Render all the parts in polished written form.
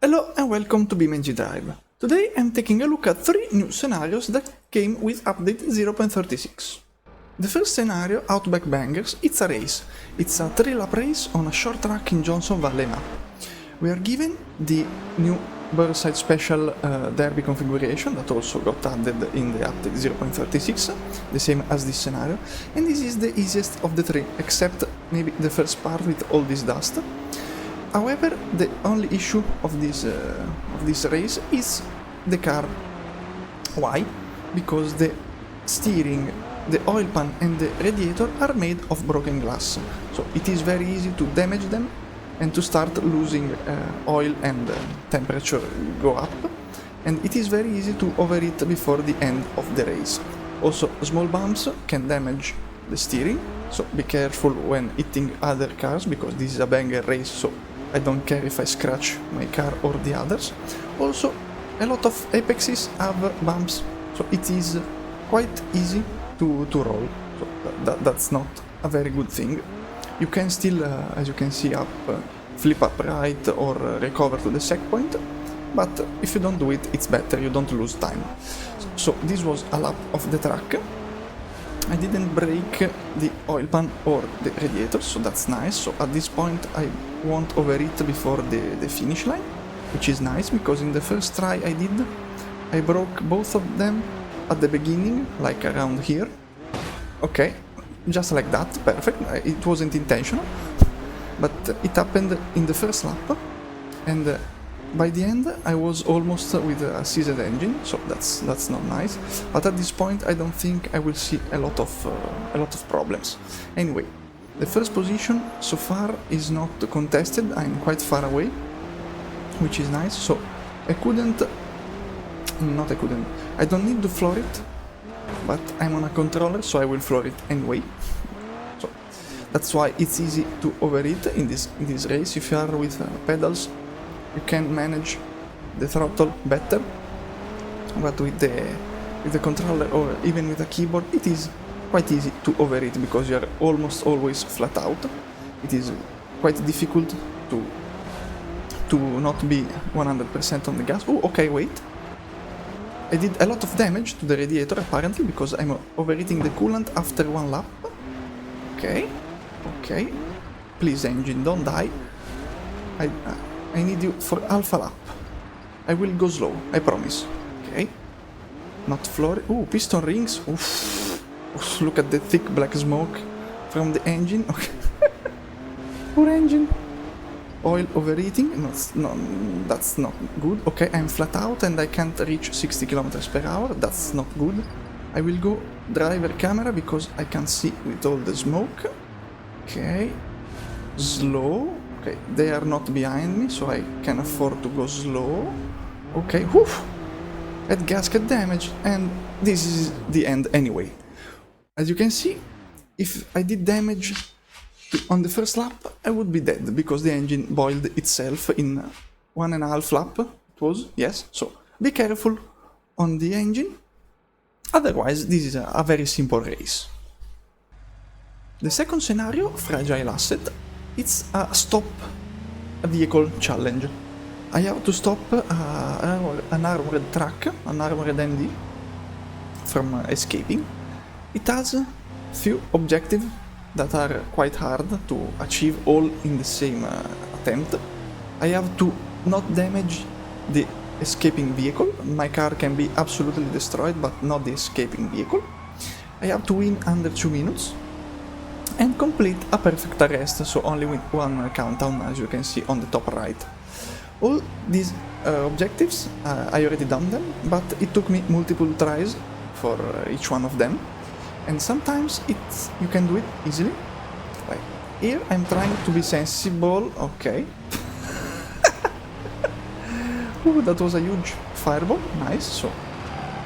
Hello and welcome to BeamNG.drive. Today I'm taking a look at 3 new scenarios that came with update 0.36. The first scenario, Outback Bangers, it's a race. It's a 3-lap race on a short track in Johnson Valley map. We are given the new Burnside Special Derby configuration that also got added in the update 0.36, the same as this scenario, and this is the easiest of the 3, except maybe the first part with all this dust. However, the only issue of this race is the car. Why? Because the steering, the oil pan and the radiator are made of broken glass, so it is very easy to damage them and to start losing oil and temperature go up, and it is very easy to overheat before the end of the race. Also, small bumps can damage the steering, so be careful when hitting other cars, because this is a banger race, so I don't care if I scratch my car or the others. Also, a lot of apexes have bumps, so it is quite easy to roll, so that's not a very good thing. You can still, as you can see, flip up right or recover to the set point, but if you don't do it, it's better, you don't lose time. So this was a lap of the track. I didn't break the oil pan or the radiator, so that's nice. So at this point I won't overheat before the finish line, which is nice, because in the first try I broke both of them at the beginning, like around here. Okay, just like that, perfect. It wasn't intentional, but it happened in the first lap, and by the end I was almost with a seized engine, so that's not nice. But at this point I don't think I will see a lot of problems. Anyway, the first position so far is not contested. I'm quite far away, which is nice. So I don't need to floor it, but I'm on a controller, so I will floor it anyway. So that's why it's easy to overheat in this race. If you are with pedals, you can manage the throttle better, but with the controller or even with a keyboard, it is quite easy to overheat because you are almost always flat out. It is quite difficult to not be 100% on the gas. Oh, okay, wait. I did a lot of damage to the radiator apparently, because I'm overheating the coolant after one lap. Okay. Please, engine, don't die. I need you for half a lap. I will go slow, I promise. Okay. Not floor. Ooh, piston rings. Oof. Oof, look at the thick black smoke from the engine. Okay. Poor engine. Oil overheating. No, that's not good. Okay, I'm flat out and I can't reach 60 km/h. That's not good. I will go driver camera because I can't see with all the smoke. Okay. Slow. Okay, they are not behind me, so I can afford to go slow. Okay, whew! Head gasket damage, and this is the end anyway. As you can see, if I did damage on the first lap, I would be dead, because the engine boiled itself in 1.5 lap. It was, yes, so be careful on the engine. Otherwise, this is a very simple race. The second scenario, Fragile Asset, it's a stop a vehicle challenge. I have to stop an armored truck, an armored MD, from escaping. It has a few objectives that are quite hard to achieve all in the same attempt. I have to not damage the escaping vehicle. My car can be absolutely destroyed, but not the escaping vehicle. I have to win under 2 minutes and complete a perfect arrest, so only with one countdown, as you can see on the top right. All these objectives, I already done them, but it took me multiple tries for each one of them, and sometimes you can do it easily. Like here, I'm trying to be sensible. Okay. Ooh, that was a huge fireball. Nice. So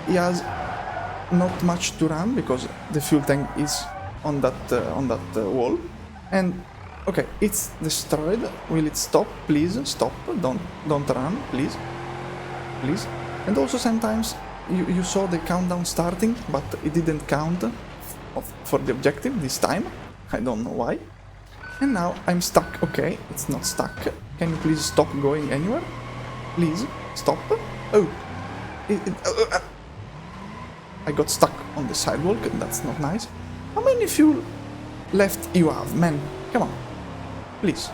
he has not much to run because the fuel tank is on that wall, and okay, it's destroyed. Will it stop? Please stop. Don't run, please. And also sometimes you saw the countdown starting, but it didn't count for the objective this time. I don't know why. And now I'm stuck. Okay, it's not stuck. Can you please stop going anywhere? Please, stop. Oh, I got stuck on the sidewalk, that's not nice. How many fuel left you have, man? Come on, please.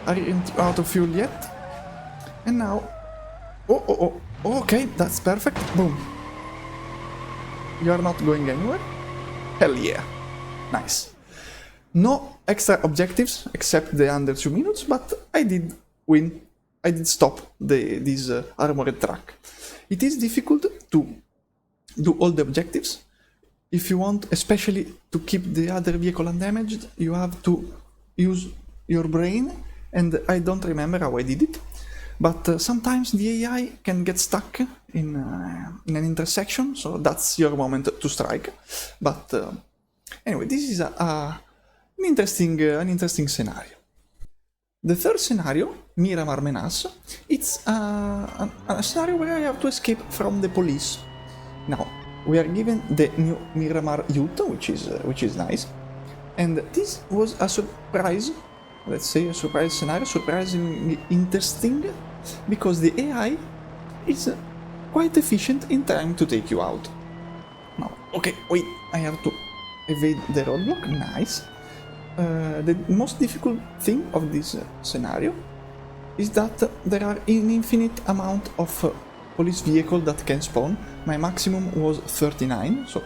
Aren't you out of fuel yet? And now... Oh, okay, that's perfect. Boom. You are not going anywhere? Hell yeah. Nice. No extra objectives except the under 2 minutes, but I did win. I did stop this armored truck. It is difficult to do all the objectives. If you want, especially to keep the other vehicle undamaged, you have to use your brain, and I don't remember how I did it. But sometimes the AI can get stuck in an intersection, so that's your moment to strike. But anyway, this is an interesting scenario. The third scenario, Miramar Menace, it's a scenario where I have to escape from the police. Now, we are given the new Miramar Youth, which is nice, and this was a surprise. Let's say a surprise scenario, surprisingly interesting, because the AI is quite efficient in trying to take you out. Now, okay, wait, I have to evade the roadblock, nice. The most difficult thing of this scenario is that there are an infinite amount of police vehicles that can spawn. My maximum was 39, so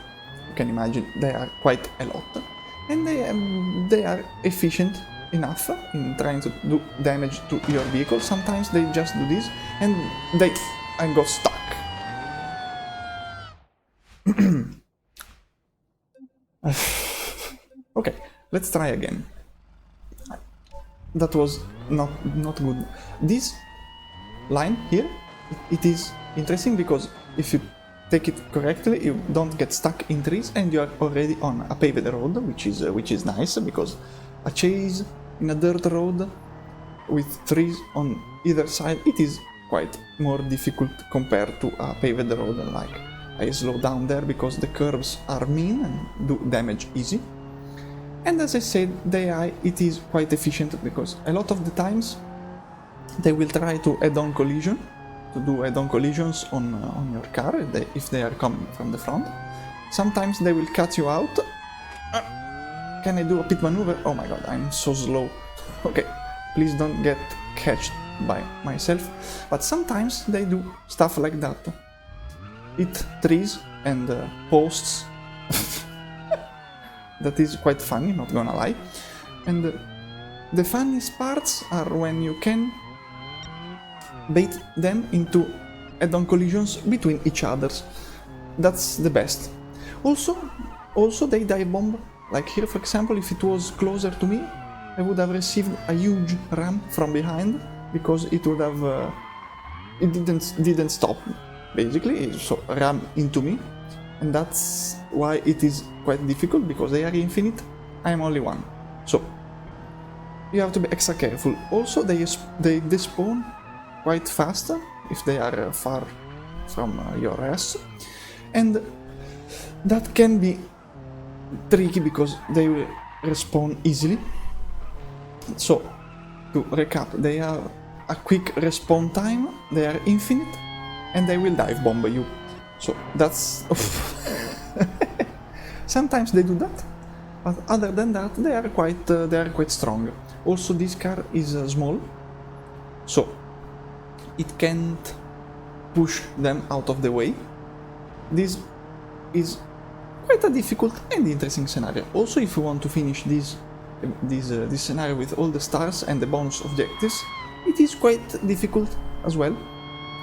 you can imagine they are quite a lot. And they are efficient enough in trying to do damage to your vehicle. Sometimes they just do this and I got stuck. Okay, let's try again. That was not good. This line here, it is interesting because if you take it correctly, you don't get stuck in trees and you are already on a paved road, which is nice, because a chase in a dirt road with trees on either side, it is quite more difficult compared to a paved road. Like, I slow down there because the curves are mean and do damage easy. And as I said, the AI, it is quite efficient because a lot of the times they will try to head-on collision, to do head-on collisions on your car if they are coming from the front. Sometimes they will cut you out. Can I do a pit maneuver? Oh my god, I'm so slow. Okay, please don't get catched by myself. But sometimes they do stuff like that. Hit trees and posts. That is quite funny, not gonna lie. And the funniest parts are when you can bait them into head-on collisions between each others. That's the best. Also they dive bomb. Like here, for example, if it was closer to me, I would have received a huge ram from behind because it would have it didn't stop, basically, so ram into me, and that's why it is quite difficult, because they are infinite. I am only one, so you have to be extra careful. Also, they despawn quite fast if they are far from your ass, and that can be tricky because they will respawn easily. So, to recap, they have a quick respawn time, they are infinite, and they will dive bomb you. So that's... Sometimes they do that, but other than that, they are quite strong. Also, this car is small, so it can't push them out of the way. This is quite a difficult and interesting scenario. Also, if you want to finish this scenario with all the stars and the bonus objectives, it is quite difficult as well,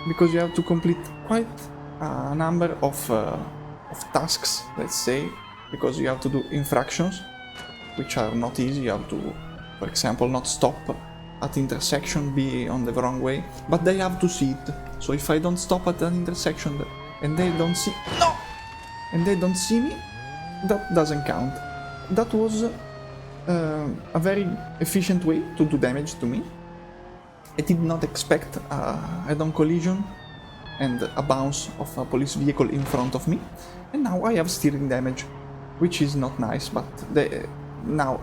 because you have to complete quite a number of tasks, let's say, because you have to do infractions, which are not easy. You have to, for example, not stop at intersection, be on the wrong way, but they have to see it. So if I don't stop at an intersection and they don't see... No! And they don't see me, that doesn't count. That was a very efficient way to do damage to me. I did not expect a head-on collision and a bounce of a police vehicle in front of me, and now I have steering damage, which is not nice, but now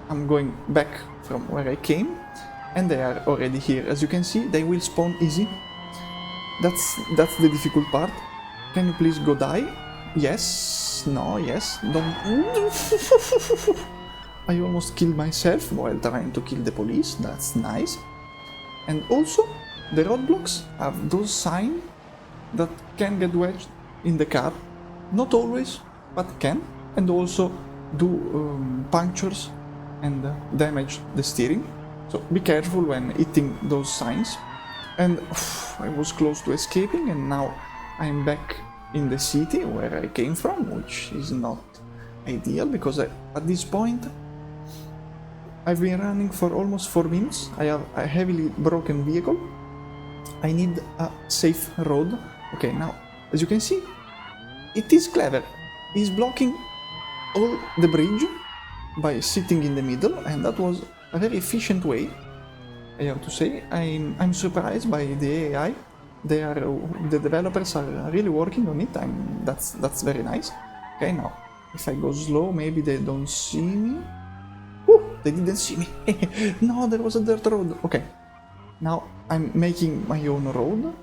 I'm going back from where I came, and they are already here. As you can see, they will spawn easy That's the difficult part. Can you please go die? Yes, no, yes, don't. I almost killed myself while trying to kill the police, that's nice. And also, the roadblocks have those signs that can get wedged in the car. Not always, but can. And also do punctures and damage the steering. So be careful when hitting those signs. And I was close to escaping, and now I'm back in the city where I came from, which is not ideal because at this point I've been running for almost 4 minutes. I have a heavily broken vehicle. I need a safe road. Okay, now as you can see, it is clever. He's blocking all the bridge by sitting in the middle, and that was a very efficient way, I have to say. I'm surprised by the AI. The developers are really working on it. That's very nice. Okay, now if I go slow, maybe they don't see me. Whew, they didn't see me. No, there was a dirt road. Okay, now I'm making my own road.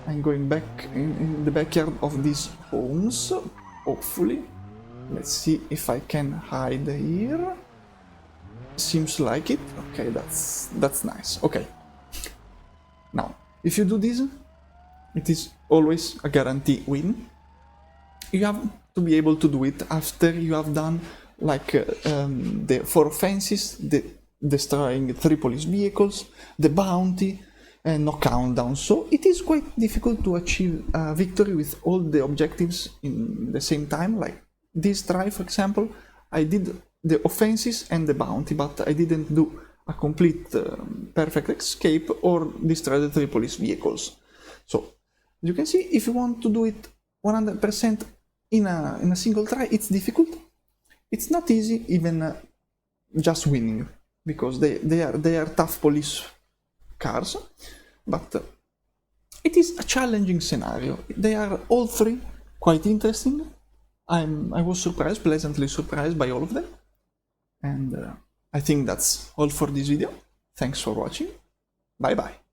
I'm going back in the backyard of these homes, hopefully. Let's see if I can hide here. Seems like it. Okay, that's nice. Okay. Now, if you do this, it is always a guarantee win. You have to be able to do it after you have done like the 4 offenses, destroying 3 police vehicles, the bounty, and no countdown. So it is quite difficult to achieve a victory with all the objectives in the same time. Like this try, for example, I did the offenses and the bounty, but I didn't do a complete perfect escape or destroy the 3 police vehicles. So you can see, if you want to do it 100% in a single try, it's difficult. It's not easy even just winning, because they are tough police cars, but it is a challenging scenario. They are all 3 quite interesting. I was surprised, pleasantly surprised by all of them. And I think that's all for this video. Thanks for watching. Bye bye.